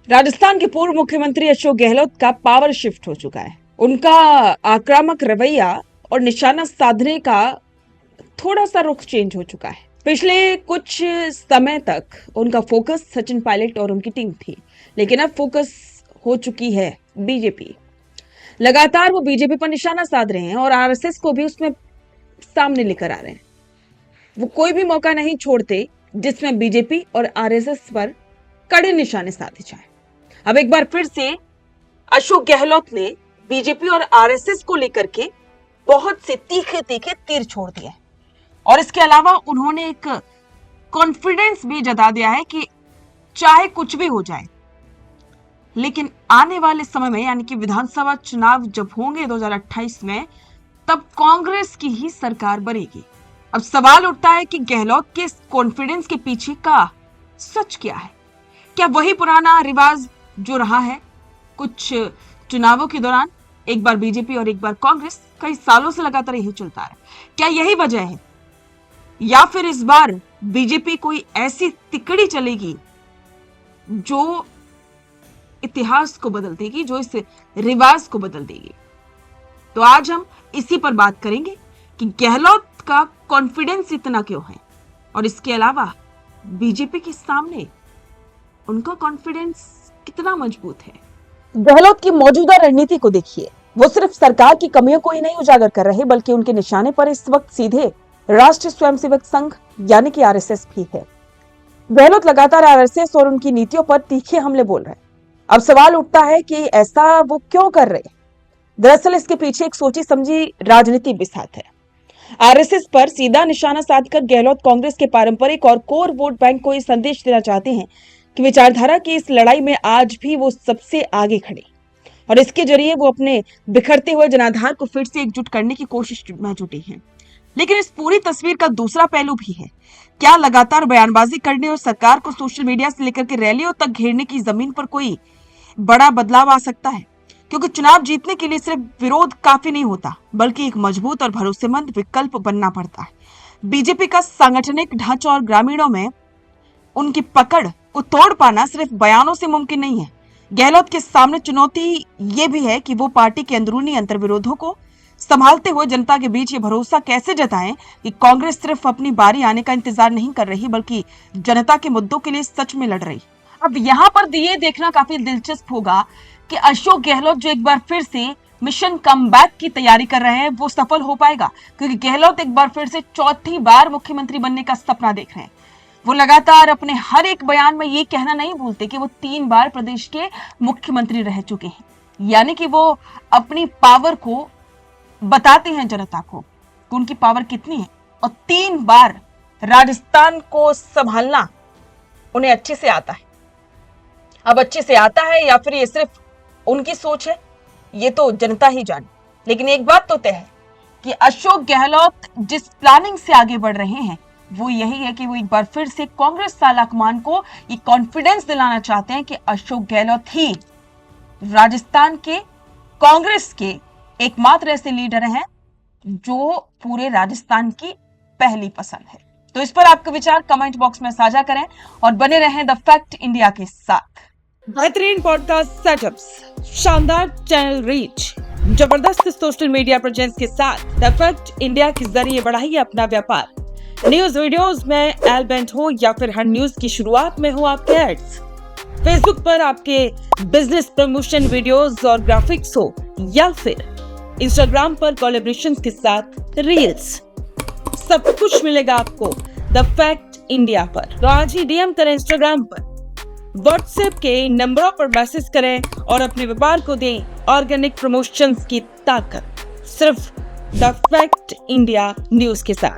राजस्थान के पूर्व मुख्यमंत्री अशोक गहलोत का पावर शिफ्ट हो चुका है। उनका आक्रामक रवैया और निशाना साधने का थोड़ा सा रुख चेंज हो चुका है। पिछले कुछ समय तक उनका फोकस सचिन पायलट और उनकी टीम थी, लेकिन अब फोकस हो चुकी है बीजेपी। लगातार वो बीजेपी पर निशाना साध रहे हैं और आरएसएस को भी उसमें सामने लेकर आ रहे हैं। वो कोई भी मौका नहीं छोड़ते जिसमें बीजेपी और आरएसएस पर कड़े निशाने साधे जाए। अब एक बार फिर से अशोक गहलोत ने बीजेपी और आरएसएस को लेकर के बहुत से तीखे तीखे तीर छोड़ दिए हैं और इसके अलावा उन्होंने एक कॉन्फिडेंस भी जता दिया है कि चाहे कुछ भी हो जाए, लेकिन आने वाले समय में यानी कि विधानसभा चुनाव जब होंगे 2028 में, तब कांग्रेस की ही सरकार बनेगी। अब सवाल उठता है कि गहलोत के कॉन्फिडेंस के पीछे का सच क्या है? क्या वही पुराना रिवाज जो रहा है कुछ चुनावों के दौरान, एक बार बीजेपी और एक बार कांग्रेस, कई सालों से लगातार यही चलता है, क्या यही वजह है? या फिर इस बार बीजेपी कोई ऐसी तिकड़ी चलेगी जो इतिहास को बदल देगी, जो इस रिवाज को बदल देगी? तो आज हम इसी पर बात करेंगे कि गहलोत का कॉन्फिडेंस इतना क्यों है और इसके अलावा बीजेपी के सामने उनका कॉन्फिडेंस कितना मजबूत है। गहलोत की मौजूदा रणनीति को देखिए। वो सिर्फ सरकार की कमियों को ही नहीं उजागर कर रहे, बल्कि उनके निशाने पर इस वक्त सीधे राष्ट्रीय स्वयंसेवक संघ यानी कि आरएसएस भी है। गहलोत लगातार आरएसएस और उनकी नीतियों पर तीखे हमले बोल रहे हैं। अब सवाल उठता है कि ऐसा वो क्यों कर रहे हैं? दरअसल इसके पीछे एक सोची समझी राजनीति भी साथ है। आरएसएस पर सीधा निशाना साधकर गहलोत कांग्रेस के पारंपरिक और कोर वोट बैंक को ये संदेश देना चाहते हैं कि विचारधारा की इस लड़ाई में आज भी वो सबसे आगे खड़े और इसके जरिए वो अपने बिखरते हुए जनाधार को फिर से एकजुट करने की कोशिश में जुटे हैं। लेकिन इस पूरी तस्वीर का दूसरा पहलू भी है। क्या लगातार बयानबाजी करने और सरकार को सोशल मीडिया से लेकर के रैलियों तक घेरने की जमीन पर कोई बड़ा बदलाव आ सकता है? क्योंकि चुनाव जीतने के लिए सिर्फ विरोध काफी नहीं होता, बल्कि एक मजबूत और भरोसेमंद विकल्प बनना पड़ता है। बीजेपी का सांगठनिक ढांचा और ग्रामीणों में उनकी पकड़ को तोड़ पाना सिर्फ बयानों से मुमकिन नहीं है। गहलोत के सामने चुनौती ये भी है कि वो पार्टी के अंदरूनी अंतर्विरोधों को संभालते हुए जनता के बीच ये भरोसा कैसे जताएं कि कांग्रेस सिर्फ अपनी बारी आने का इंतजार नहीं कर रही, बल्कि जनता के मुद्दों के लिए सच में लड़ रही। अब यहाँ पर ये देखना काफी दिलचस्प होगा कि अशोक गहलोत जो एक बार फिर से मिशन कमबैक की तैयारी कर रहे हैं, वो सफल हो पाएगा? क्योंकि गहलोत एक बार फिर से चौथी बार मुख्यमंत्री बनने का सपना देख रहे हैं। वो लगातार अपने हर एक बयान में ये कहना नहीं भूलते कि वो 3 बार प्रदेश के मुख्यमंत्री रह चुके हैं, यानी कि वो अपनी पावर को बताते हैं जनता को कि उनकी पावर कितनी है। और 3 बार राजस्थान को संभालना उन्हें अच्छे से आता है। अब अच्छे से आता है या फिर ये सिर्फ उनकी सोच है, ये तो जनता ही जाने। लेकिन एक बात तो तय है कि अशोक गहलोत जिस प्लानिंग से आगे बढ़ रहे हैं वो यही है कि वो एक बार फिर से कांग्रेस सालाकमान को ये कॉन्फिडेंस दिलाना चाहते हैं कि अशोक गहलोत ही राजस्थान के कांग्रेस के एकमात्र ऐसे लीडर हैं जो पूरे राजस्थान की पहली पसंद है। तो इस पर आपके विचार कमेंट बॉक्स में साझा करें और बने रहें द फैक्ट इंडिया के साथ। बेहतरीन पॉडकास्ट सेटअप्स, शानदार चैनल रीच, जबरदस्त सोशल मीडिया प्रेजेंस के साथ द फैक्ट इंडिया के जरिए बढ़ाइए अपना व्यापार। न्यूज वीडियोस में एल बेंट हो या फिर हर न्यूज की शुरुआत में हो आपके एड्स, फेसबुक पर आपके बिजनेस प्रमोशन वीडियोस और ग्राफिक्स हो या फिर इंस्टाग्राम पर कोलैबोरेशंस के साथ रील्स, सब कुछ मिलेगा आपको द फैक्ट इंडिया पर। तो आज ही डीएम करें इंस्टाग्राम पर, व्हाट्सएप के नंबरों पर मैसेज करें और अपने व्यापार को दें ऑर्गेनिक प्रमोशंस की ताकत, सिर्फ द फैक्ट इंडिया न्यूज के साथ।